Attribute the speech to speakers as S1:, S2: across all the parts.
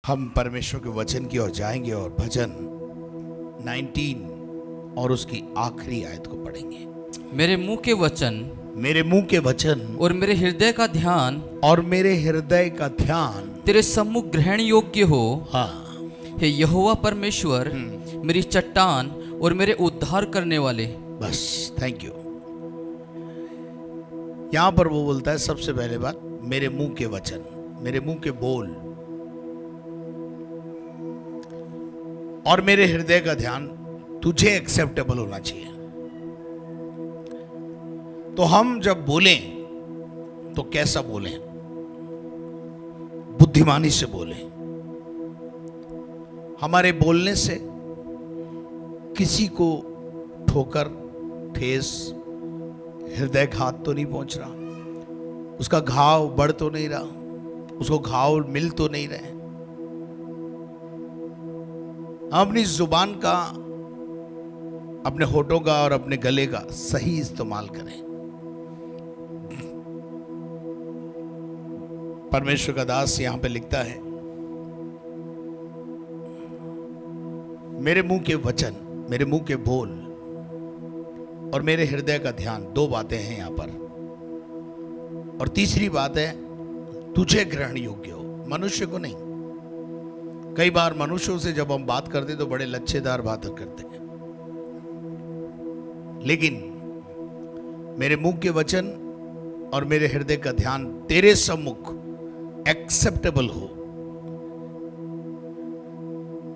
S1: हम परमेश्वर के वचन की ओर जाएंगे और भजन 19 और उसकी आखिरी आयत को पढ़ेंगे।
S2: मेरे मुंह के वचन
S1: और
S2: मेरे हृदय का ध्यान तेरे सम्मुख ग्रहण योग्य हो।
S1: हाँ,
S2: हे यहोवा परमेश्वर, मेरी चट्टान और मेरे उद्धार करने वाले।
S1: बस, थैंक यू। यहां पर वो बोलता है सबसे पहले बात, मेरे मुंह के वचन, मेरे मुंह के बोल और मेरे हृदय का ध्यान तुझे एक्सेप्टेबल होना चाहिए। तो हम जब बोलें तो कैसा बोलें? बुद्धिमानी से बोलें। हमारे बोलने से किसी को ठोकर, ठेस, हृदयघात तो नहीं पहुंच रहा, उसका घाव बढ़ तो नहीं रहा, उसको घाव मिल तो नहीं रहे। हम अपनी जुबान का, अपने होठों का और अपने गले का सही इस्तेमाल करें। परमेश्वर का दास यहां पे लिखता है, मेरे मुंह के वचन, मेरे मुंह के बोल और मेरे हृदय का ध्यान, दो बातें हैं यहां पर। और तीसरी बात है, तुझे ग्रहण योग्य हो, मनुष्य को नहीं। कई बार मनुष्यों से जब हम बात करते तो बड़े लच्छेदार बात करते हैं, लेकिन मेरे मुंह के वचन और मेरे हृदय का ध्यान तेरे सम्मुख एक्सेप्टेबल हो।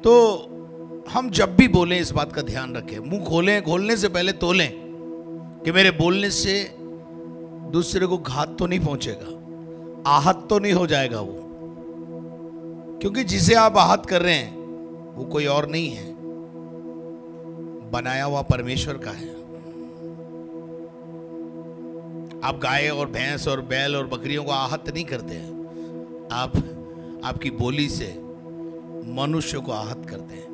S1: तो हम जब भी बोलें इस बात का ध्यान रखें, मुंह खोलने से पहले तोलें कि मेरे बोलने से दूसरे को घात तो नहीं पहुंचेगा, आहत तो नहीं हो जाएगा वो, क्योंकि जिसे आप आहत कर रहे हैं वो कोई और नहीं है, बनाया हुआ परमेश्वर का है। आप गाय और भैंस और बैल और बकरियों को आहत नहीं करते हैं, आप आपकी बोली से मनुष्य को आहत करते हैं।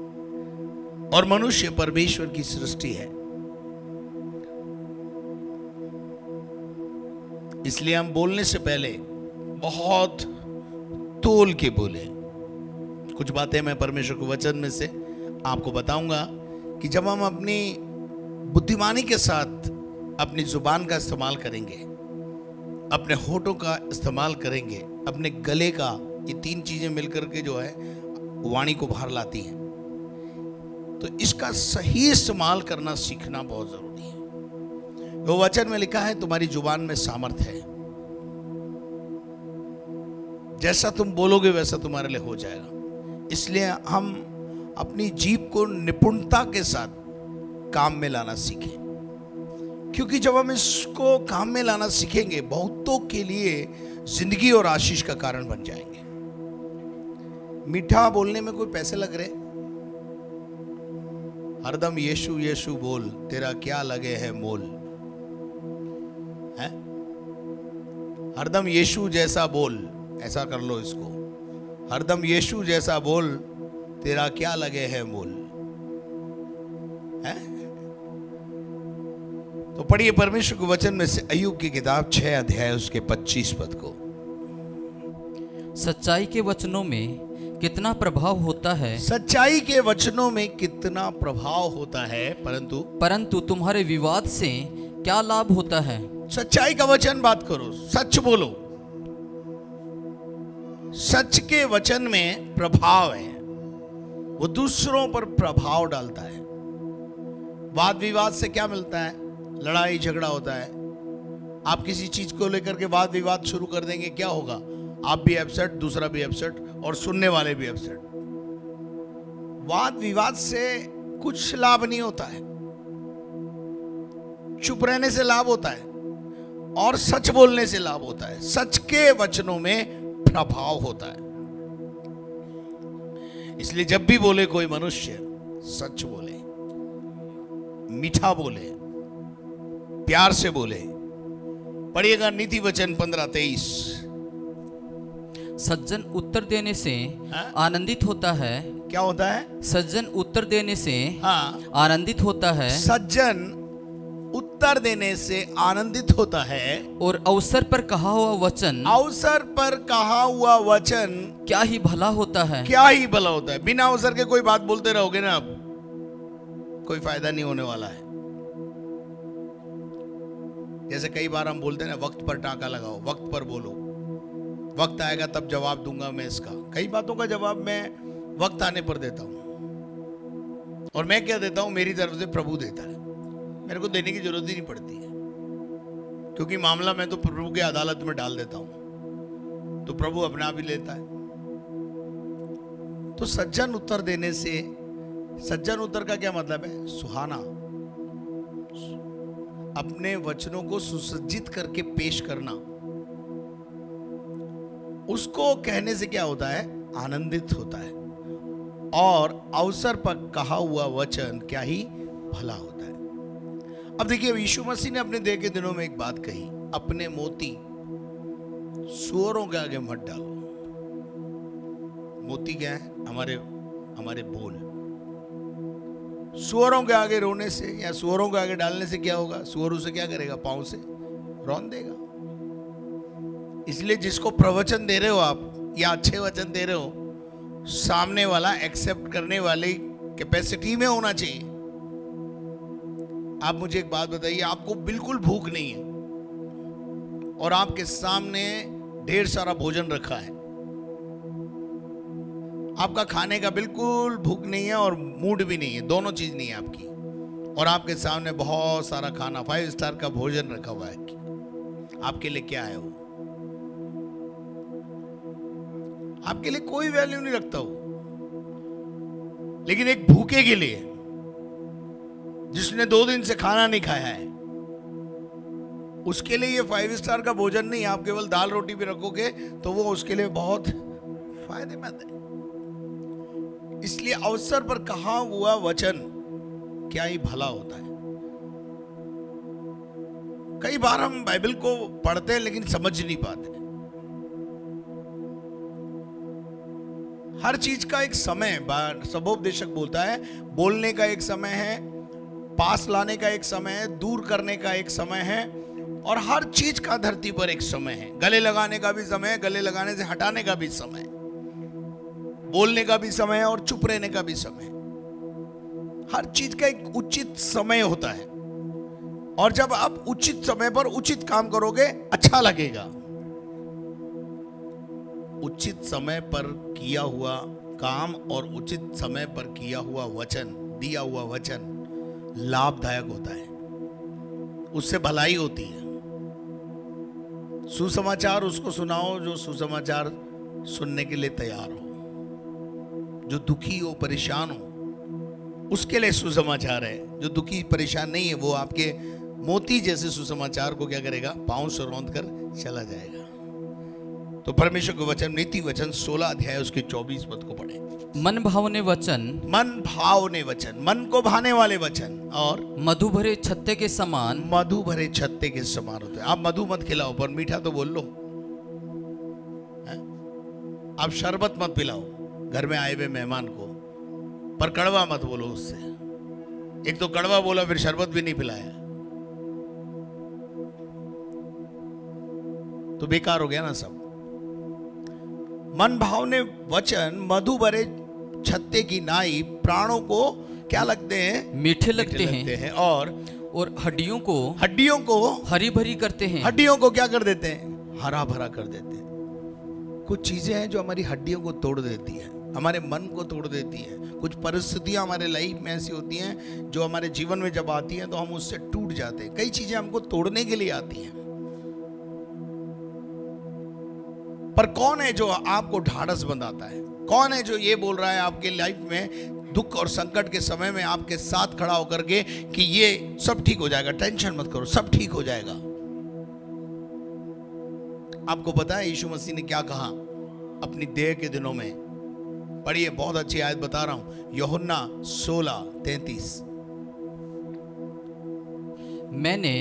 S1: और मनुष्य परमेश्वर की सृष्टि है, इसलिए हम बोलने से पहले बहुत तोल के बोले। कुछ बातें मैं परमेश्वर के वचन में से आपको बताऊंगा कि जब हम अपनी बुद्धिमानी के साथ अपनी जुबान का इस्तेमाल करेंगे, अपने होठों का इस्तेमाल करेंगे, अपने गले का, ये तीन चीजें मिलकर के जो है वाणी को बाहर लाती हैं, तो इसका सही इस्तेमाल करना सीखना बहुत जरूरी है। वो वचन में लिखा है, तुम्हारी जुबान में सामर्थ है, जैसा तुम बोलोगे वैसा तुम्हारे लिए हो जाएगा। इसलिए हम अपनी जीभ को निपुणता के साथ काम में लाना सीखें, क्योंकि जब हम इसको काम में लाना सीखेंगे, बहुतों के लिए जिंदगी और आशीष का कारण बन जाएंगे। मीठा बोलने में कोई पैसे लग रहे? हरदम यीशु यीशु बोल, तेरा क्या लगे है मोल, है? हरदम यीशु जैसा बोल, ऐसा कर लो इसको, हरदम यीशु जैसा बोल, तेरा क्या लगे है मोल, है? तो पढ़िए परमेश्वर के वचन में से अय्यूब की किताब 6 अध्याय उसके 25 पद को।
S2: सच्चाई के वचनों में कितना प्रभाव होता है,
S1: सच्चाई के वचनों में कितना प्रभाव होता है,
S2: परंतु तुम्हारे विवाद से क्या लाभ होता है।
S1: सच्चाई का वचन बात करो, सच बोलो। सच के वचन में प्रभाव है, वो दूसरों पर प्रभाव डालता है। वाद विवाद से क्या मिलता है? लड़ाई झगड़ा होता है। आप किसी चीज को लेकर के वाद विवाद शुरू कर देंगे, क्या होगा? आप भी अपसेट, दूसरा भी अपसेट और सुनने वाले भी अपसेट। वाद विवाद से कुछ लाभ नहीं होता है, चुप रहने से लाभ होता है और सच बोलने से लाभ होता है। सच के वचनों में प्रभाव होता है। इसलिए जब भी बोले कोई मनुष्य, सच बोले, मीठा बोले, प्यार से बोले। पढ़िएगा नीति वचन 15:23।
S2: सज्जन उत्तर देने से आनंदित होता है।
S1: क्या होता है?
S2: सज्जन उत्तर देने से
S1: हाँ,
S2: आनंदित होता है।
S1: सज्जन उत्तर उत्तर देने से आनंदित होता है,
S2: और अवसर पर कहा हुआ वचन
S1: अवसर पर कहा हुआ वचन
S2: क्या ही भला होता है।
S1: क्या ही भला होता है। बिना अवसर के कोई बात बोलते रहोगे ना, आप कोई फायदा नहीं होने वाला है। जैसे कई बार हम बोलते हैं ना, वक्त पर टाका लगाओ, वक्त पर बोलो, वक्त आएगा तब जवाब दूंगा मैं इसका। कई बातों का जवाब मैं वक्त आने पर देता हूं, और मैं क्या देता हूं, मेरी तरफ से प्रभु देता है। मेरे को देने की जरूरत ही नहीं पड़ती है, क्योंकि मामला मैं तो प्रभु के अदालत में डाल देता हूं, तो प्रभु अपने आप ही लेता है। तो सज्जन उत्तर देने से, सज्जन उत्तर का क्या मतलब है? सुहाना, अपने वचनों को सुसज्जित करके पेश करना। उसको कहने से क्या होता है? आनंदित होता है। और अवसर पर कहा हुआ वचन क्या ही भला होता है। अब देखिए, यीशु मसीह ने अपने देह के दिनों में एक बात कही, अपने मोती सूअरों के आगे मत डालो। मोती क्या है? हमारे बोल। सूअरों के आगे रोने से या सूअरों के आगे डालने से क्या होगा? सूअर उसे क्या करेगा? पांव से रौंद देगा। इसलिए जिसको प्रवचन दे रहे हो आप या अच्छे वचन दे रहे हो, सामने वाला एक्सेप्ट करने वाली कैपेसिटी में होना चाहिए। आप मुझे एक बात बताइए, आपको बिल्कुल भूख नहीं है और आपके सामने ढेर सारा भोजन रखा है, आपका खाने का बिल्कुल भूख नहीं है और मूड भी नहीं है, दोनों चीज नहीं है आपकी, और आपके सामने बहुत सारा खाना, 5 स्टार का भोजन रखा हुआ है, आपके लिए क्या है? वो आपके लिए कोई वैल्यू नहीं रखता हो। लेकिन एक भूखे के लिए, जिसने 2 दिन से खाना नहीं खाया है, उसके लिए ये 5 स्टार का भोजन नहीं, आप केवल दाल रोटी भी रखोगे तो वो उसके लिए बहुत फायदेमंद है। इसलिए अवसर पर कहा हुआ वचन क्या ही भला होता है। कई बार हम बाइबल को पढ़ते हैं लेकिन समझ नहीं पाते। हर चीज का एक समय, सबोपदेशक बोलता है, बोलने का एक समय है, पास लाने का एक समय है, दूर करने का एक समय है, और हर चीज का धरती पर एक समय है। गले लगाने का भी समय है, गले लगाने से हटाने का भी समय है, बोलने का भी समय है और चुप रहने का भी समय है। हर चीज का एक उचित समय होता है, और जब आप उचित समय पर उचित काम करोगे, अच्छा लगेगा। उचित समय पर किया हुआ काम और उचित समय पर किया हुआ वचन, दिया हुआ वचन लाभदायक होता है, उससे भलाई होती है। सुसमाचार उसको सुनाओ जो सुसमाचार सुनने के लिए तैयार हो, जो दुखी हो, परेशान हो, उसके लिए सुसमाचार है। जो दुखी परेशान नहीं है, वो आपके मोती जैसे सुसमाचार को क्या करेगा? पांव से रौंद कर चला जाएगा। तो परमेश्वर के वचन, नीति वचन 16 अध्याय उसके 24 पद को पढ़े।
S2: मन भावने वचन,
S1: मन भावने वचन, मन को भाने वाले वचन, और
S2: मधु भरे छत्ते के समान,
S1: मधु भरे छत्ते के समान होते हैं। आप मधु मत खिलाओ पर मीठा तो बोल लो है? आप शरबत मत पिलाओ घर में आए हुए मेहमान को, पर कड़वा मत बोलो उससे। एक तो कड़वा बोला, फिर शरबत भी नहीं पिलाया, तो बेकार हो गया ना सब। मन भावने वचन मधु भरे छत्ते की नाई, प्राणों को क्या लगते हैं?
S2: मीठे लगते हैं, और हड्डियों को हरी भरी करते हैं।
S1: हड्डियों को क्या कर देते हैं? हरा भरा कर देते हैं। कुछ चीजें हैं जो हमारी हड्डियों को तोड़ देती है, हमारे मन को तोड़ देती है। कुछ परिस्थितियां हमारे लाइफ में ऐसी होती हैं जो हमारे जीवन में जब आती हैं तो हम उससे टूट जाते हैं। कई चीजें हमको तोड़ने के लिए आती हैं, पर कौन है जो आपको ढाढ़स बंधाता है? कौन है जो ये बोल रहा है आपके लाइफ में दुख और संकट के समय में आपके साथ खड़ा होकर के कि ये सब ठीक हो जाएगा, टेंशन मत करो, सब ठीक हो जाएगा? आपको पता है यीशु मसीह ने क्या कहा अपनी देह के दिनों में? पढ़िए, बहुत अच्छी आयत बता रहा हूं, यूहन्ना 16:33।
S2: मैंने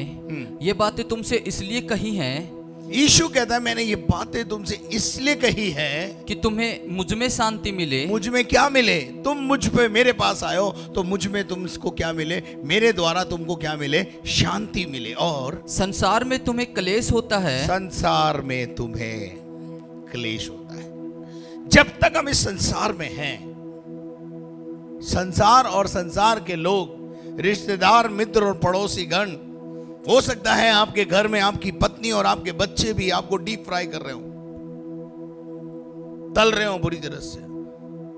S2: ये बातें तुमसे इसलिए कही हैं
S1: यीशु कहता है मैंने ये बातें तुमसे इसलिए कही है
S2: कि तुम्हें मुझ में शांति मिले।
S1: मुझ में क्या मिले? तुम मुझ पे मेरे पास आयो तो मुझ में तुमको क्या मिले? मेरे द्वारा तुमको क्या मिले? शांति मिले। और
S2: संसार में तुम्हें क्लेश होता है।
S1: संसार में तुम्हें क्लेश होता है। जब तक हम इस संसार में हैं, संसार और संसार के लोग, रिश्तेदार, मित्र और पड़ोसी गण, हो सकता है आपके घर में आपकी पत्नी और आपके बच्चे भी आपको डीप फ्राई कर रहे हो, तल रहे हो बुरी तरह से।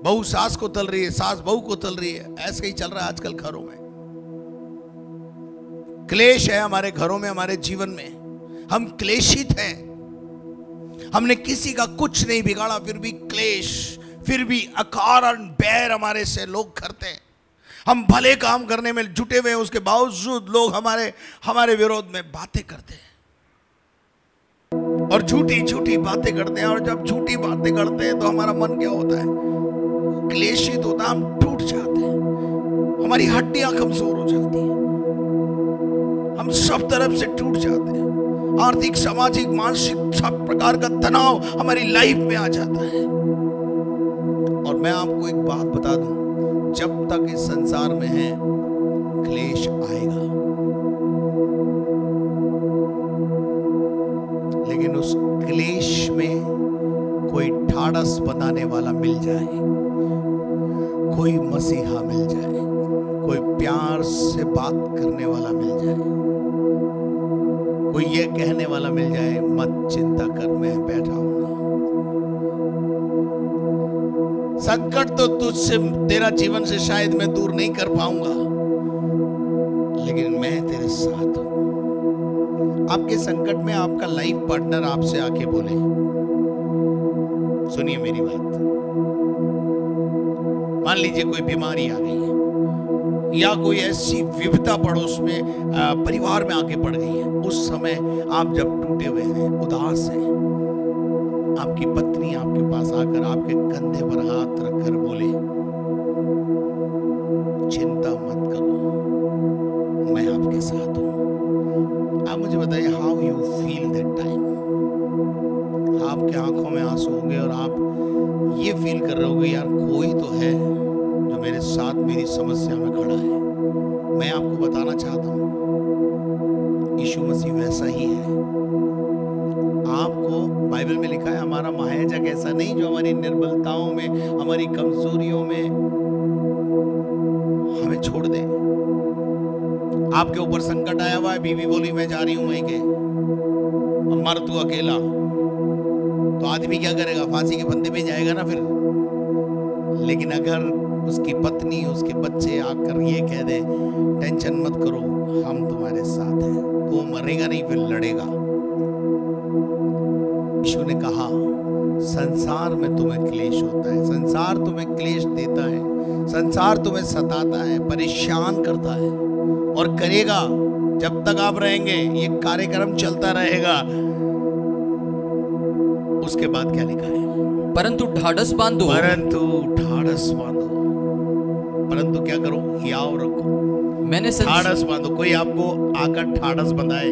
S1: बहू सास को तल रही है, सास बहू को तल रही है। ऐसे ही चल रहा है आजकल घरों में। क्लेश है हमारे घरों में, हमारे जीवन में। हम क्लेशित हैं। हमने किसी का कुछ नहीं बिगाड़ा, फिर भी क्लेश, फिर भी अकारण बैर हमारे से लोग करते हैं। हम भले काम करने में जुटे हुए हैं, उसके बावजूद लोग हमारे विरोध में बातें करते हैं और झूठी झूठी बातें करते हैं। और जब झूठी बातें करते हैं तो हमारा मन क्या होता है? क्लेशित होता है। हम टूट जाते हैं, हमारी हड्डियां कमजोर हो जाती हैं, हम सब तरफ से टूट जाते हैं। आर्थिक, सामाजिक, मानसिक सब प्रकार का तनाव हमारी लाइफ में आ जाता है। और मैं आपको एक बात बता दूं, जब तक इस संसार में है क्लेश आएगा, लेकिन उस क्लेश में कोई ठाड़स बनाने वाला मिल जाए, कोई मसीहा मिल जाए, कोई प्यार से बात करने वाला मिल जाए, कोई ये कहने वाला मिल जाए, मत चिंता कर, मैं बैठा हूं ना। संकट तो तुझसे, तेरा जीवन से शायद मैं दूर नहीं कर पाऊंगा, लेकिन मैं तेरे साथ हूं। आपके संकट में आपका लाइफ पार्टनर आपसे आके बोले, सुनिए मेरी बात, मान लीजिए कोई बीमारी आ गई है या कोई ऐसी विपदा पड़ोस में, परिवार में आके पड़ गई है। उस समय आप जब टूटे हुए हैं, उदास हैं, आपकी पत्नी आपके पास आकर आपके कंधे पर हाथ रखकर बोले, चिंता मत करो, मैं आपके साथ हूं। आप मुझे बताइए, how you feel that time? आपके आंखों में आंसू होंगे और आप ये फील कर रहे होगे, यार कोई तो है जो मेरे साथ मेरी समस्या में खड़ा है। मैं आपको बताना चाहता हूं, यीशु मसीह वैसा ही है। आपको बाइबल में लिखा है, हमारा महायाजक ऐसा नहीं जो हमारी निर्बलताओं में, हमारी कमजोरियों में हमें छोड़ दे। आपके ऊपर संकट आया हुआ है, बीवी बोली मैं जा रही हूं वहीं के, अब मर तू अकेला, तो आदमी क्या करेगा? फांसी के फंदे पे जाएगा ना फिर। लेकिन अगर उसकी पत्नी, उसके बच्चे आकर ये कह दे, टेंशन मत करो, हम तुम्हारे साथ हैं, तो वो मरेगा नहीं, फिर लड़ेगा। यीशु ने कहा, संसार में तुम्हें क्लेश होता है, संसार तुम्हें क्लेश देता है, संसार तुम्हें सताता है, परेशान करता है और करेगा जब तक आप रहेंगे। ये कार्यक्रम चलता रहेगा। उसके बाद क्या लिखा है?
S2: परंतु ढाढ़स बांधो,
S1: परंतु ढाढ़स बांधो, परंतु क्या करो? याव रखो।
S2: मैंने
S1: ढाढ़स बांधो। कोई आपको आकर ढाढ़स बंधाए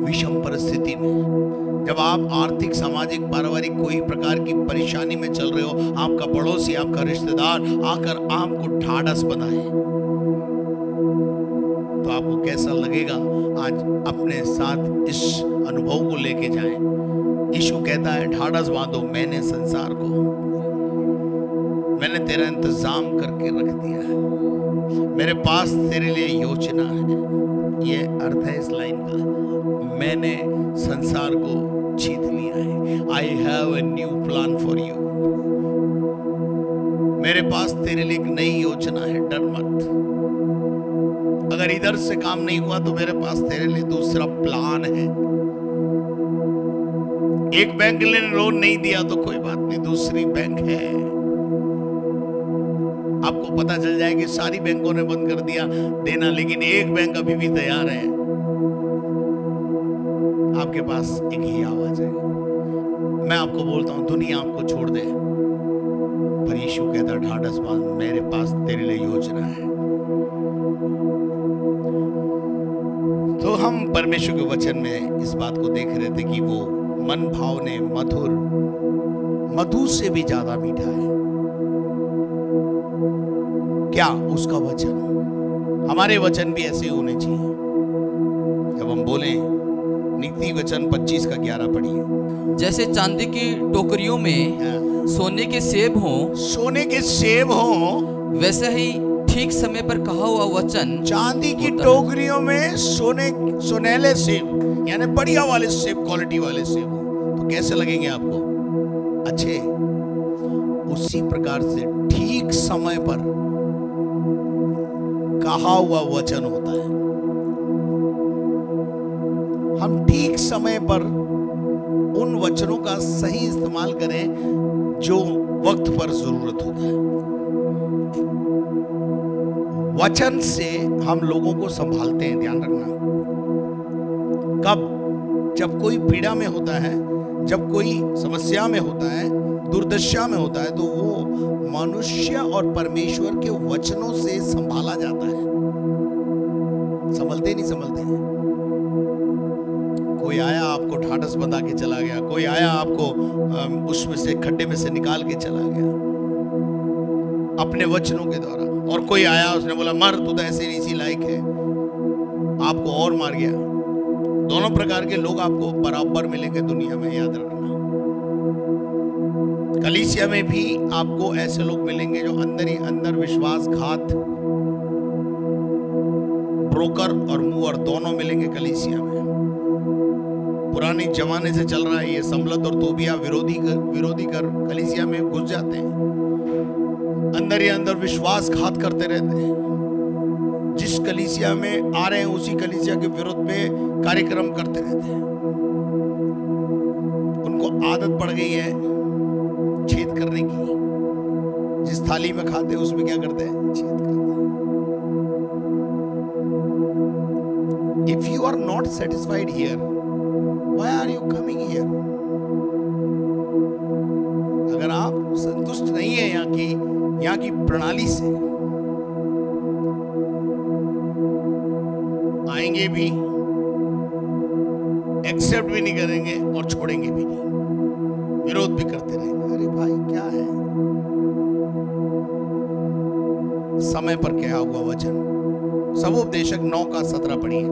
S1: विषम परिस्थिति में, जब आप आर्थिक, सामाजिक, पारिवारिक कोई प्रकार की परेशानी में चल रहे हो, आपका पड़ोसी, आपका रिश्तेदार आकर आपको ढाढ़स बनाए, तो आपको कैसा लगेगा? आज अपने साथ इस अनुभव को लेके जाएं। यीशु कहता है, ढाढ़स बांधो, मैंने संसार को, मैंने तेरा इंतजाम करके रख दिया है, मेरे पास तेरे लिए योजना है। ये अर्थ है इस लाइन का, मैंने संसार को जीत लिया है। I have a new plan for you. मेरे पास तेरे लिए एक नई योजना है, डर मत। अगर इधर से काम नहीं हुआ तो मेरे पास तेरे लिए दूसरा प्लान है। एक बैंक ने लोन नहीं दिया तो कोई बात नहीं, दूसरी बैंक है। आपको पता चल जाए कि सारी बैंकों ने बंद कर दिया देना, लेकिन एक बैंक अभी भी तैयार है, आपके पास एक ही आवाज है। मैं आपको बोलता हूं, दुनिया आपको छोड़ दे, पर यीशु कहता, ढाढ़स बांध, मेरे पास तेरे लिए योजना है। तो हम परमेश्वर के वचन में इस बात को देख रहे थे कि वो मन भावने मधुर, मधु से भी ज्यादा मीठा है क्या उसका वचन। हमारे वचन भी ऐसे होने चाहिए। जब हम बोलें, नीति वचन 25 का 11 पढ़िए।
S2: जैसे चांदी की टोकरियों में सोने के सेब हों,
S1: सोने के सेब हों,
S2: वैसे ही ठीक समय पर कहा हुआ वचन
S1: चांदी की टोकरियों में सुनहले सेब, यानी बढ़िया वाले सेब, क्वालिटी वाले सेब हो तो कैसे लगेंगे आपको? अच्छे। उसी प्रकार से ठीक समय पर कहा हुआ वचन होता है। हम ठीक समय पर उन वचनों का सही इस्तेमाल करें जो वक्त पर जरूरत होता है। वचन से हम लोगों को संभालते हैं, ध्यान रखना। कब? जब कोई पीड़ा में होता है, जब कोई समस्या में होता है, दुर्दशा में होता है, तो वो मनुष्य और परमेश्वर के वचनों से संभाला जाता है। संभलते नहीं संभलते हैं। कोई आया आपको ठाठस बंधा के चला गया, कोई आया आपको उसमें से खड्डे में से निकाल के चला गया अपने वचनों के द्वारा, और कोई आया उसने बोला मर, तू तो ऐसे इसी लायक है, आपको और मार गया। दोनों प्रकार के लोग आपको बराबर मिलेंगे दुनिया में, याद रखना। कलीसिया में भी आपको ऐसे लोग मिलेंगे जो अंदर ही अंदर विश्वासघात, ब्रोकर और मूवर दोनों मिलेंगे कलीसिया में। पुराने जमाने से चल रहा है ये। संबलत और तोबिया विरोधी कर कलीसिया में घुस जाते हैं, अंदर ही अंदर विश्वासघात करते रहते हैं। जिस कलीसिया में आ रहे हैं उसी कलीसिया के विरोध में कार्यक्रम करते रहते हैं। उनको आदत पड़ गई है छेद करने की। जिस थाली में खाते हैं उसमें क्या करते हैं? छेद करते हैं। If you are not satisfied here, why are you coming here? अगर आप संतुष्ट नहीं है यहाँ की प्रणाली से, आएंगे भी, एक्सेप्ट भी नहीं करेंगे और छोड़ेंगे भी नहीं, विरोध भी करते रहेंगे। अरे भाई क्या है? समय पर क्या हुआ वचन? सबोपदेशक 9 का 17 पढ़िए।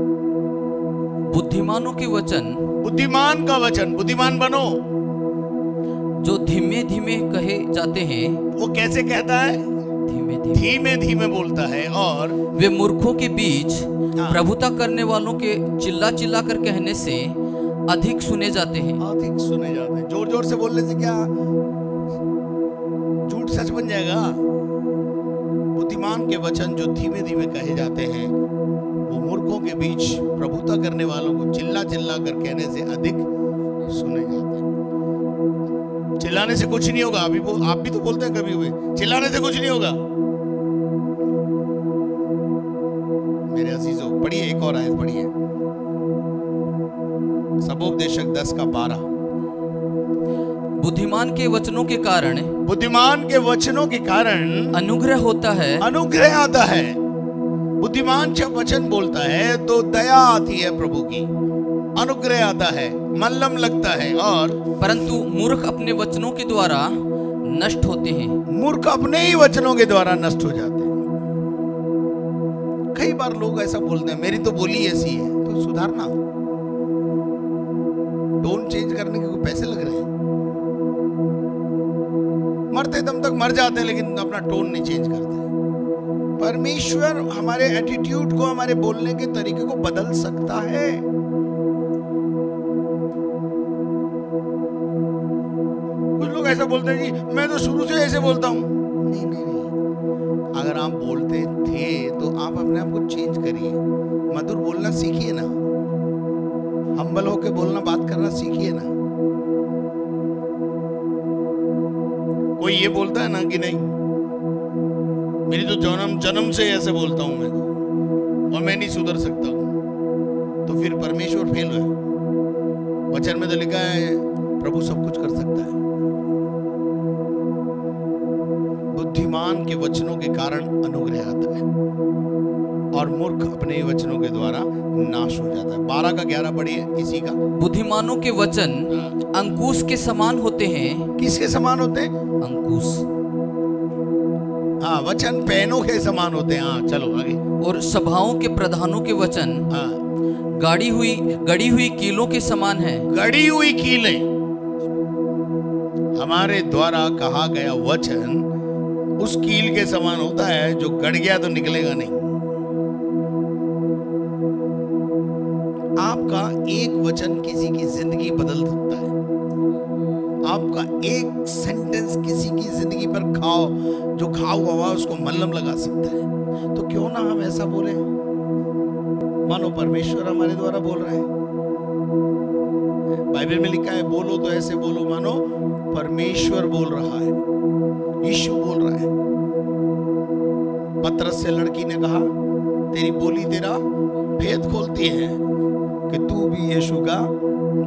S2: बुद्धिमानों के वचन,
S1: बुद्धिमान का वचन, बुद्धिमान बनो,
S2: जो धीमे धीमे कहे जाते हैं।
S1: वो कैसे कहता है? धीमे धीमे बोलता है। और
S2: वे मूर्खों के बीच प्रभुता करने वालों के चिल्ला चिल्ला कर कहने से अधिक सुने जाते हैं।
S1: अधिक सुने जाते हैं। जोर जोर से बोलने से क्या झूठ सच बन जाएगा? बुद्धिमान के वचन जो धीमे धीमे कहे जाते हैं, वो मूर्खों के बीच प्रभुता करने वालों को चिल्ला चिल्ला कर कहने से अधिक सुने जाते हैं। चिल्लाने से कुछ नहीं होगा। अभी आप भी तो बोलते हैं कभी कभी, चिल्लाने से कुछ नहीं होगा। मेरे अजीजों, पढ़िए एक और आयत पढ़िए, सबोपदेशक 10 का 12।
S2: बुद्धिमान के वचनों के कारण,
S1: बुद्धिमान के वचनों के कारण
S2: अनुग्रह होता है,
S1: अनुग्रह आता है। बुद्धिमान जब वचन बोलता है तो दया आती है प्रभु की, अनुग्रह आता है, मल्लम लगता है। और
S2: परंतु मूर्ख अपने वचनों के द्वारा नष्ट होते हैं। मूर्ख
S1: अपने ही वचनों के द्वारा नष्ट हो जाते हैं। कई बार लोग ऐसा बोलते हैं, मेरी तो बोली ऐसी है, तो सुधारना। टोन चेंज करने के कोई पैसे लग रहे हैं? मरते दम तक मर जाते हैं लेकिन अपना टोन नहीं चेंज करते। परमेश्वर हमारे एटीट्यूड को, हमारे बोलने के तरीके को बदल सकता है। कुछ लोग ऐसा बोलते हैं कि मैं तो शुरू से ऐसे बोलता हूं। नहीं नहीं नहीं, अगर आप बोलते थे तो आप अपने आप को चेंज करिए, मधुर बोलना सीखिए ना, हम्बल होके बोलना, बात करना सीखिए ना। कोई ये बोलता है ना कि नहीं मेरी तो जन्म से ऐसे बोलता हूं मैं तो, और मैं नहीं सुधर सकता हूं, तो फिर परमेश्वर फेल है। वचन में तो लिखा है प्रभु सब कुछ कर सकता है। बुद्धिमान के वचनों के कारण अनुग्रह आता है और मूर्ख अपने वचनों के द्वारा नाश हो जाता है। 12 का 11 पढ़िए इसी का।
S2: बुद्धिमानों के वचन अंकुश के समान होते हैं।
S1: किसके समान होते हैं?
S2: अंकुश।
S1: हाँ, वचन पेनों के समान होते हैं। हाँ चलो आगे।
S2: और सभाओं के प्रधानों के वचन गड़ी हुई कीलों के समान है।
S1: गड़ी हुई कीलें। हमारे द्वारा कहा गया वचन उस कील के समान होता है जो गड़ गया तो निकलेगा नहीं। आपका एक वचन किसी की जिंदगी बदल सकता है। आपका एक सेंटेंस किसी की जिंदगी पर जो घाव हुआ उसको मलहम लगा सकता है। तो क्यों ना हम ऐसा बोले मानो परमेश्वर हमारे द्वारा बोल रहा है। बाइबल में लिखा है बोलो तो ऐसे बोलो मानो परमेश्वर बोल रहा है, यीशु बोल रहा है। पतरस से लड़की ने कहा तेरी बोली तेरा भेद खोलती है कि तू भी यीशु का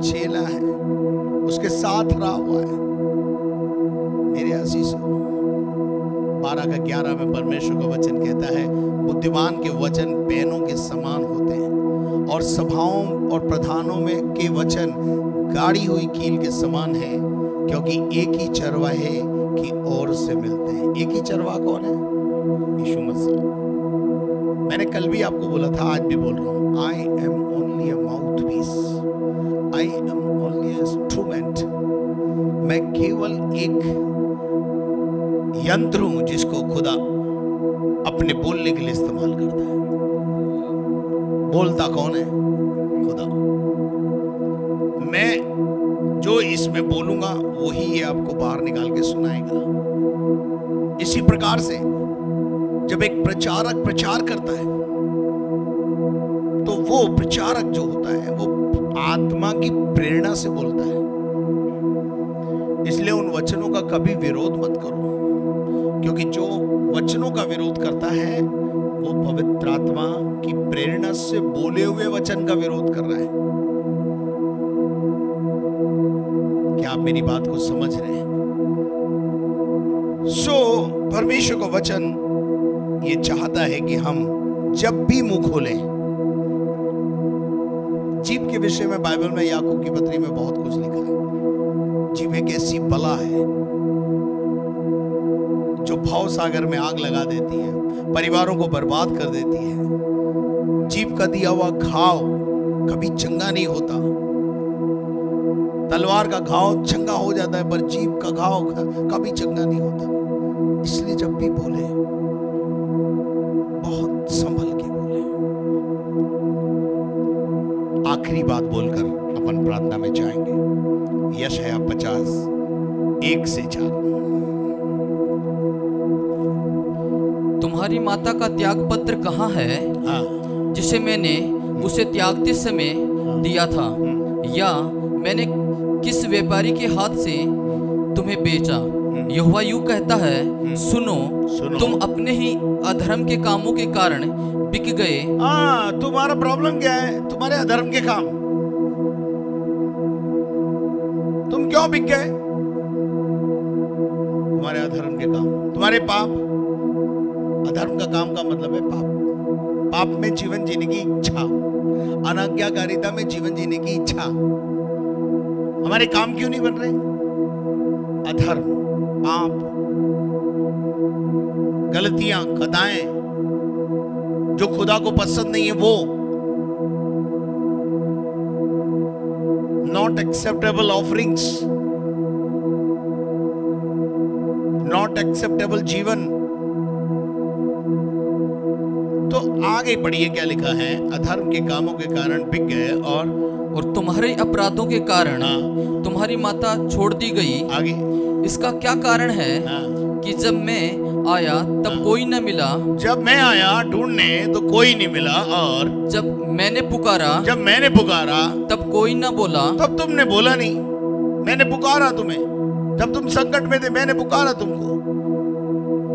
S1: चेला है, उसके साथ रहा हुआ है। मेरे आशीषों 12 का 11 में परमेश्वर का वचन कहता है बुद्धिमान के वचन पेनों के समान होते हैं और सभाओं और प्रधानों में के वचन गाड़ी हुई कील के समान है, क्योंकि एक ही चरवाहे की ओर से मिलते हैं। एक ही चरवाहा कौन है? यीशु मसीह। मैंने कल भी आपको बोला था, आज भी बोल रहा हूं, I am only a mouthpiece, I am only a instrument. मैं केवल एक यंत्र हूं जिसको खुदा अपने बोलने के लिए इस्तेमाल करता है। बोलता कौन है? खुदा। मैं जो इसमें बोलूंगा वही ये आपको बाहर निकाल के सुनाएगा। इसी प्रकार से जब एक प्रचारक प्रचार करता है तो वो प्रचारक जो होता है वो आत्मा की प्रेरणा से बोलता है। इसलिए उन वचनों का कभी विरोध मत करो, क्योंकि जो वचनों का विरोध करता है वो पवित्र आत्मा की प्रेरणा से बोले हुए वचन का विरोध कर रहा है। क्या आप मेरी बात को समझ रहे हैं? परमेश्वर का वचन ये चाहता है कि हम जब भी मुंह खोलें, जीभ के विषय में बाइबल में याकूब की पत्री में बहुत कुछ लिखा है। जीभ एक ऐसी बला है जो भव सागर में आग लगा देती है, परिवारों को बर्बाद कर देती है। जीभ का दिया हुआ घाव कभी चंगा नहीं होता। तलवार का घाव चंगा हो जाता है पर जीभ का घाव कभी चंगा नहीं होता। इसलिए जब भी बोले बहुत संभल के बोले। आखिरी बात बोलकर अपन प्रार्थना में जाएंगे। यशायाह 50 1 से 4।
S2: तुम्हारी माता का त्याग पत्र कहाँ है?
S1: हाँ।
S2: जिसे मैंने उसे त्यागते समय दिया था, या मैंने किस व्यापारी के हाथ से तुम्हें बेचा? यहोवा यूं कहता है, सुनो, तुम अपने ही अधर्म के कामों के कारण बिक गए।
S1: तुम्हारा प्रॉब्लम क्या है? तुम्हारे अधर्म के काम। तुम क्यों बिक गए? तुम्हारे अधर्म के काम, तुम्हारे पाप। अधर्म का काम का मतलब है पाप। पाप में जीवन जीने की इच्छा, अनाज्ञाकारिता में जीवन जीने की इच्छा। हमारे काम क्यों नहीं बन रहे? अधर्म, पाप, गलतियां, खताएं जो खुदा को पसंद नहीं है, वो not acceptable offerings, not acceptable जीवन। तो आगे पढ़िए क्या लिखा है। अधर्म के कामों के कारण बिक गए और
S2: तुम्हारे अपराधों के कारण तुम्हारी माता छोड़ दी गई।
S1: आगे
S2: इसका क्या कारण है? कि जब मैं आया तब कोई न मिला,
S1: जब मैं आया ढूंढने तो कोई नहीं मिला, और
S2: जब मैंने पुकारा
S1: तब
S2: कोई न बोला।
S1: तब तुमने बोला नहीं। मैंने पुकारा तुम्हें, जब तुम संकट में थे मैंने पुकारा तुमको,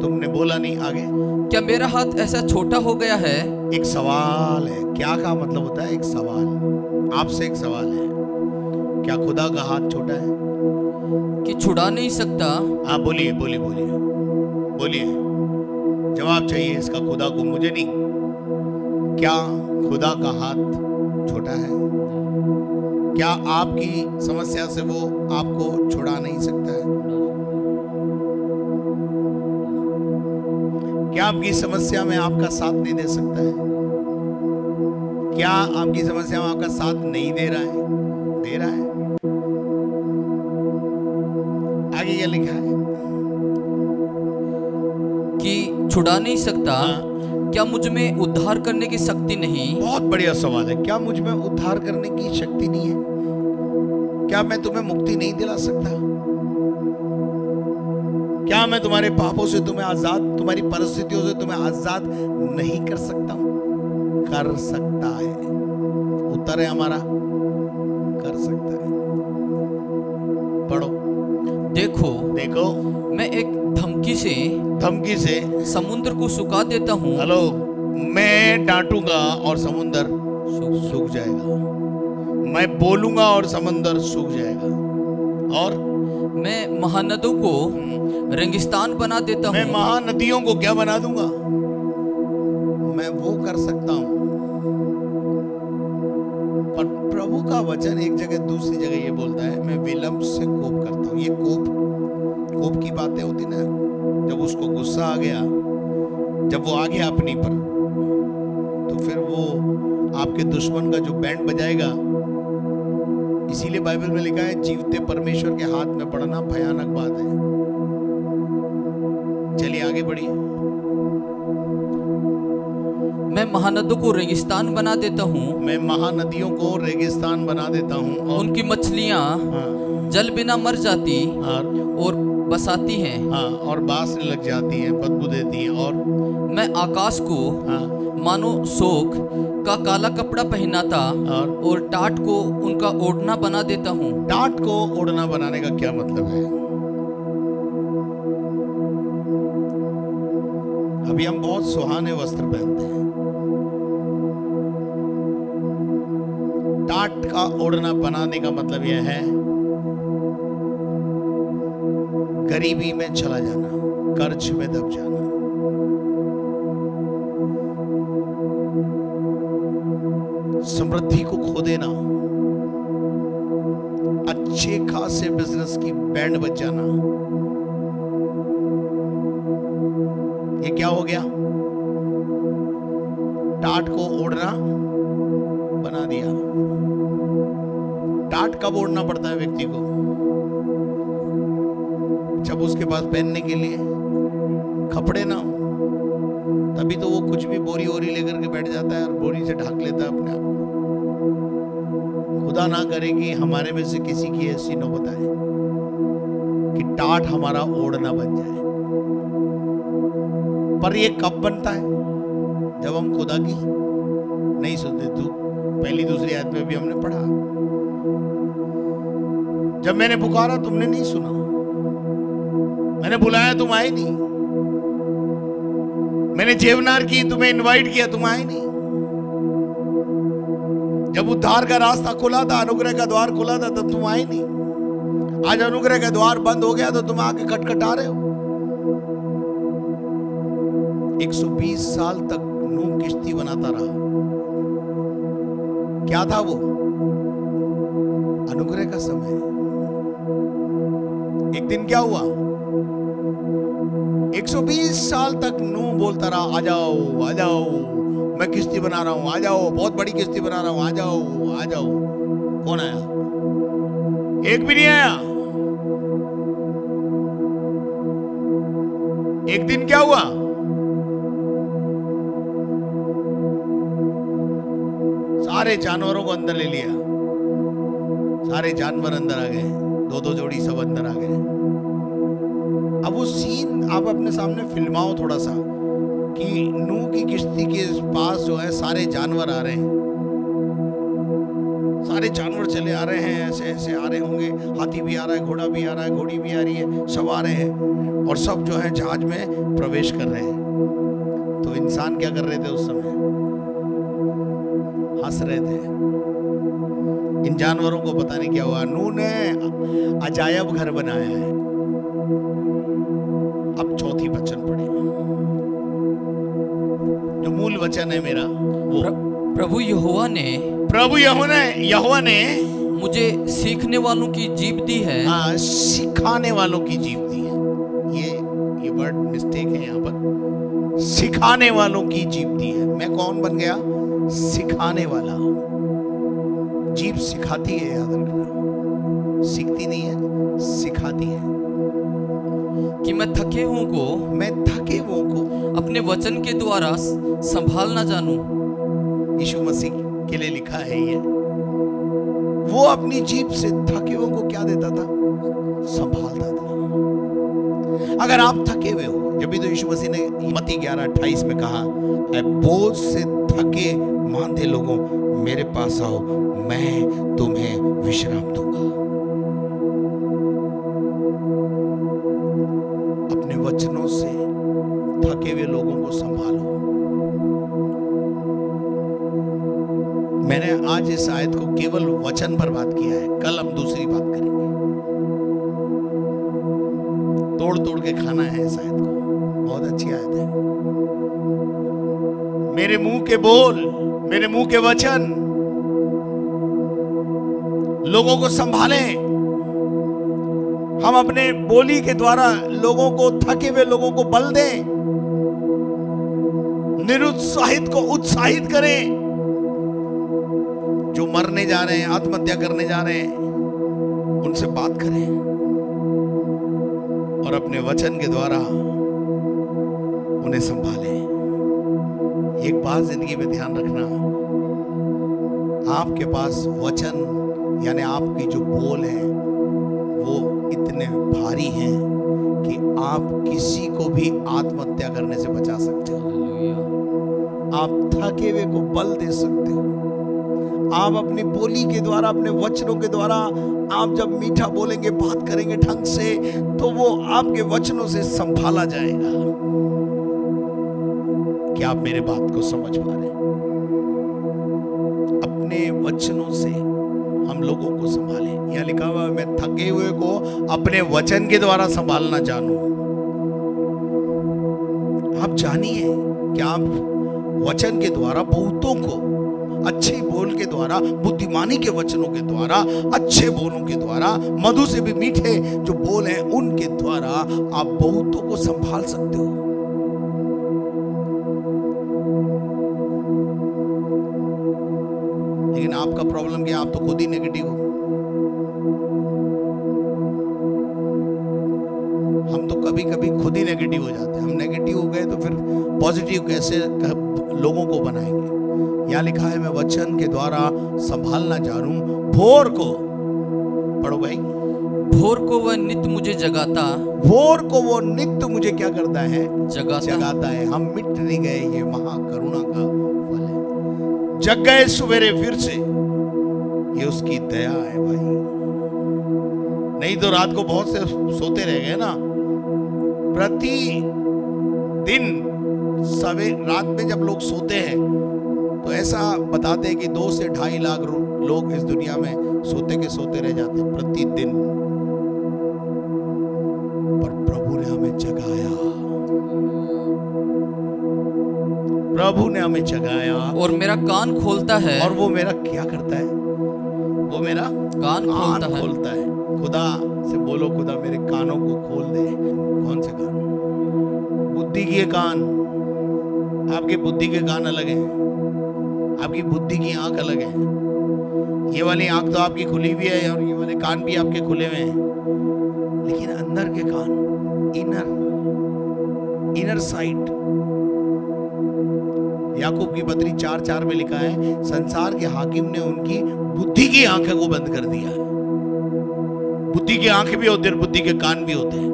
S1: तुमने बोला नहीं। आगे
S2: क्या मेरा हाथ ऐसा छोटा हो गया है?
S1: एक सवाल है। क्या का मतलब होता है? एक सवाल। आपसे एक सवाल है, क्या खुदा का हाथ छोटा है
S2: कि छुड़ा नहीं सकता?
S1: हाँ बोलिए बोलिए बोलिए बोलिए, जवाब चाहिए इसका खुदा को, मुझे नहीं। क्या खुदा का हाथ छोटा है? क्या आपकी समस्या से वो आपको छुड़ा नहीं सकता है? क्या आपकी समस्या में आपका साथ नहीं दे सकता है? क्या आपकी समस्या में आपका साथ नहीं दे रहा है? दे रहा है। आगे क्या लिखा है
S2: कि छुड़ा नहीं सकता।
S1: हाँ।
S2: क्या मुझ में उद्धार करने की शक्ति नहीं?
S1: बहुत बढ़िया सवाल है। क्या मुझ में उद्धार करने की शक्ति नहीं है? क्या मैं तुम्हें मुक्ति नहीं दिला सकता? क्या मैं तुम्हारे पापों से तुम्हें आजाद, तुम्हारी परिस्थितियों से तुम्हें आजाद नहीं कर सकता हूं? कर सकता है। उत्तर है हमारा, कर सकता है। पढ़ो।
S2: देखो
S1: देखो,
S2: मैं एक धमकी से समुद्र को सुखा देता हूँ।
S1: हेलो, मैं डांटूंगा और समुद्र सूख जाएगा। मैं बोलूंगा और समुद्र सूख जाएगा। और
S2: मैं महानदों को रेगिस्तान बना देता हूँ।
S1: मैं महानदियों को क्या बना दूंगा? मैं वो कर सकता हूं। पर प्रभु का वचन एक जगह दूसरी जगह ये बोलता है, मैं विलंब से कोप करता हूं। ये कोप की बातें होती ना, जब उसको गुस्सा आ गया, जब वो आ गया अपनी पर, तो फिर वो आपके दुश्मन का जो बैंड बजाएगा। इसीलिए बाइबल में लिखा है, जीवते परमेश्वर के हाथ में पड़ना भयानक बात है। चलिए आगे बढ़िए।
S2: मैं महानदों को रेगिस्तान बना देता हूँ।
S1: मैं महानदियों को रेगिस्तान बना देता हूँ। और
S2: उनकी मछलियाँ जल बिना मर जाती और बसाती हैं।
S1: हाँ, और बासने लग जाती हैं, बदबू देती हैं। और
S2: मैं आकाश को मानो शोक का काला कपड़ा पहनाता और टाट को उनका ओढ़ना बना देता हूँ।
S1: टाट को ओढ़ना बनाने का क्या मतलब है? अभी हम बहुत सुहाने वस्त्र पहनते हैं। टाट का ओढ़ना बनाने का मतलब यह है गरीबी में चला जाना, कर्ज में दब जाना। समृद्धि को खो देना, अच्छे खासे बिजनेस की बैंड बज जाना। ये क्या हो गया? टाट को ओढ़ना बना दिया। टाट कब ओढ़ना पड़ता है व्यक्ति को? जब उसके पास पहनने के लिए कपड़े ना हो, तभी तो वो कुछ भी बोरी वोरी लेकर के बैठ जाता है और बोरी से ढक लेता है अपने आप। खुदा ना करे कि हमारे में से किसी की ऐसी नौबत आए कि टाट हमारा ओढ़ना बन जाए। पर ये कब बनता है? जब हम खुदा की नहीं सुनते। तू पहली दूसरी आयत में भी हमने पढ़ा, जब मैंने पुकारा तुमने नहीं सुना, मैंने बुलाया तुम आए नहीं, मैंने जेवनार की, तुम्हें इनवाइट किया, तुम आए नहीं। जब उद्धार का रास्ता खुला था, अनुग्रह का द्वार खुला था, तब तुम आए नहीं। आज अनुग्रह का द्वार बंद हो गया तो तुम आके खटखटा रहे हो। 120 साल तक नूह किश्ती बनाता रहा। क्या था वो? अनुग्रह का समय। एक दिन क्या हुआ? 120 साल तक नूह बोलता रहा, आ जाओ आ जाओ, मैं किश्ती बना रहा हूं, आ जाओ, बहुत बड़ी किश्ती बना रहा हूं, आ जाओ आ जाओ। कौन आया? एक भी नहीं आया। एक दिन क्या हुआ? सारे जानवरों को अंदर ले लिया। सारे जानवर अंदर आ गए, दो दो जोड़ी सब अंदर आ गए। अब वो सीन आप अपने सामने फिल्माओ थोड़ा सा, कि नूह की किश्ती के पास जो है सारे जानवर आ रहे हैं। सारे जानवर चले आ रहे हैं, ऐसे ऐसे आ रहे होंगे। हाथी भी आ रहा है, घोड़ा भी आ रहा है, घोड़ी भी आ रही है, सब आ रहे हैं और सब जो है जहाज में प्रवेश कर रहे हैं। तो इंसान क्या कर रहे थे उस समय? हंस रहे थे। इन जानवरों को पता नहीं क्या हुआ। नूह ने अजायब घर बनाया है। अब चौथी वचन पढ़े, जो मूल वचन है मेरा। वो
S2: प्रभु
S1: यहोवा ने
S2: मुझे सीखने वालों की जीभ दी है।
S1: सिखाने वालों की जीभ दी है। ये वर्ड मिस्टेक है यहाँ पर। सिखाने वालों की जीभ दी है। मैं कौन बन गया? सिखाने वाला। जीभ सिखाती है, याद रखना, सीखती नहीं है, सिखाती है।
S2: कि मैं थके हुओं को अपने वचन के द्वारा संभालना जानूं।
S1: यीशु मसीह के लिए लिखा है ये। वो अपनी जीभ से थके हुओं को क्या देता था? संभालता था। अगर आप थके हुए हो, जब भी तो यीशु मसीह ने मत्ती 11:28 में कहा, ऐ बोझ से थके मांदे लोगों मेरे पास आओ, मैं तुम्हें विश्राम दूंगा। अपने वचनों से थके हुए लोगों को संभालो। मैंने आज इस आयत को केवल वचन पर बात किया है, कल हम दूसरी बात करेंगे। तोड़ तोड़ के खाना है इस आयत को, बहुत अच्छी आयत है। मेरे मुंह के बोल, मेरे मुंह के वचन लोगों को संभालें। हम अपने बोली के द्वारा लोगों को, थके हुए लोगों को बल दें, निरुत्साहित को उत्साहित करें। जो मरने जा रहे हैं, आत्महत्या करने जा रहे हैं, उनसे बात करें और अपने वचन के द्वारा उन्हें संभालें। एक बात जिंदगी में ध्यान रखना, आपके पास वचन यानी आपकी जो बोल है वो इतने भारी हैं कि आप किसी को भी आत्महत्या करने से बचा सकते हो। आप थके हुए को बल दे सकते हो। आप अपनी बोली के द्वारा, अपने वचनों के द्वारा, आप जब मीठा बोलेंगे, बात करेंगे ढंग से, तो वो आपके वचनों से संभाला जाएगा। क्या आप मेरे बात को समझ पा रहे हैं? अपने वचनों से हम लोगों को संभालें। यहां लिखा हुआ है, मैं थके हुए को अपने वचन के द्वारा संभालना जानूं। आप जानिए कि आप वचन के द्वारा बहुतों को, अच्छे बोल के द्वारा, बुद्धिमानी के वचनों के द्वारा, अच्छे बोलों के द्वारा, मधु से भी मीठे जो बोल हैं उनके द्वारा आप बहुतों को संभाल सकते हो। लेकिन आपका प्रॉब्लम क्या? आप तो खुद ही नेगेटिव हो। हम तो कभी कभी खुद ही नेगेटिव हो जाते हैं। हम नेगेटिव हो गए तो फिर पॉजिटिव कैसे लोगों को बनाएंगे? यहाँ लिखा है, मैं वचन के द्वारा संभालना जानूं। भोर को पढ़ो भाई।
S2: भोर को वह नित्य मुझे जगाता।
S1: भोर को वो नित्य मुझे क्या करता है?
S2: जगाता
S1: है। हम मिट नहीं गए, ये महाकरुणा का फल है। जग गए सवेरे फिर से, ये उसकी दया है भाई। नहीं तो रात को बहुत से सोते रह गए ना। प्रति दिन रात में जब लोग सोते हैं तो ऐसा बताते हैं कि 2 से 2.5 लाख लोग इस दुनिया में सोते के सोते रह जाते हैं प्रतिदिन। पर प्रभु ने हमें जगाया, प्रभु ने हमें जगाया
S2: और मेरा कान खोलता है।
S1: और वो मेरा क्या करता है? वो मेरा
S2: कान
S1: खोलता है। खुदा से बोलो, खुदा मेरे कानों को खोल दे। कौन से कान? बुद्धि के कान। आपके बुद्धि के कान अलग हैं, आपकी बुद्धि की आंख अलग है। ये वाली आंख तो आपकी खुली हुई है और ये वाले कान भी आपके खुले हुए हैं, लेकिन अंदर के कान, इनर साइड, याकूब की पत्री 4:4 में लिखा है, संसार के हाकिम ने उनकी बुद्धि की आंखें को बंद कर दिया है। बुद्धि की आंखें भी होती है, बुद्धि के कान भी होते हैं।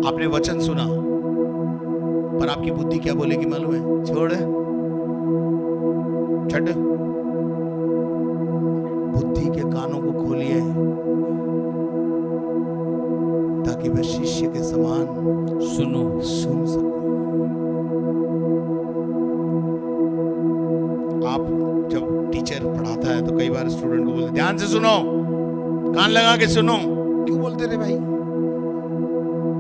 S1: आपने वचन सुना पर आपकी बुद्धि क्या बोलेगी मालूम है? छोड़, छट। बुद्धि के कानों को खोलिए ताकि मैं शिष्य के समान सुन सकूं। आप जब टीचर पढ़ाता है तो कई बार स्टूडेंट को बोलते ध्यान से सुनो, कान लगा के सुनो। क्यों बोलते रे भाई?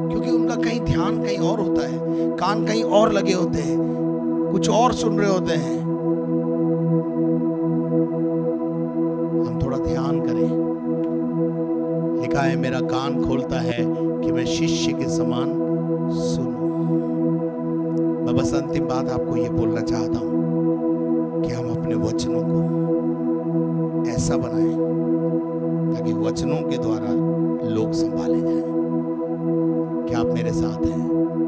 S1: क्योंकि उनका कहीं ध्यान कहीं और होता है, कान कहीं और लगे होते हैं। कुछ और सुन रहे होते हैं। हम थोड़ा ध्यान करें। लिखा है मेरा कान खोलता है कि मैं शिष्य के समान सुनूं। मैं बस अंतिम बात आपको ये बोलना चाहता हूं कि हम अपने वचनों को ऐसा बनाएं ताकि वचनों के द्वारा लोग संभाले जाएं। क्या आप मेरे साथ हैं?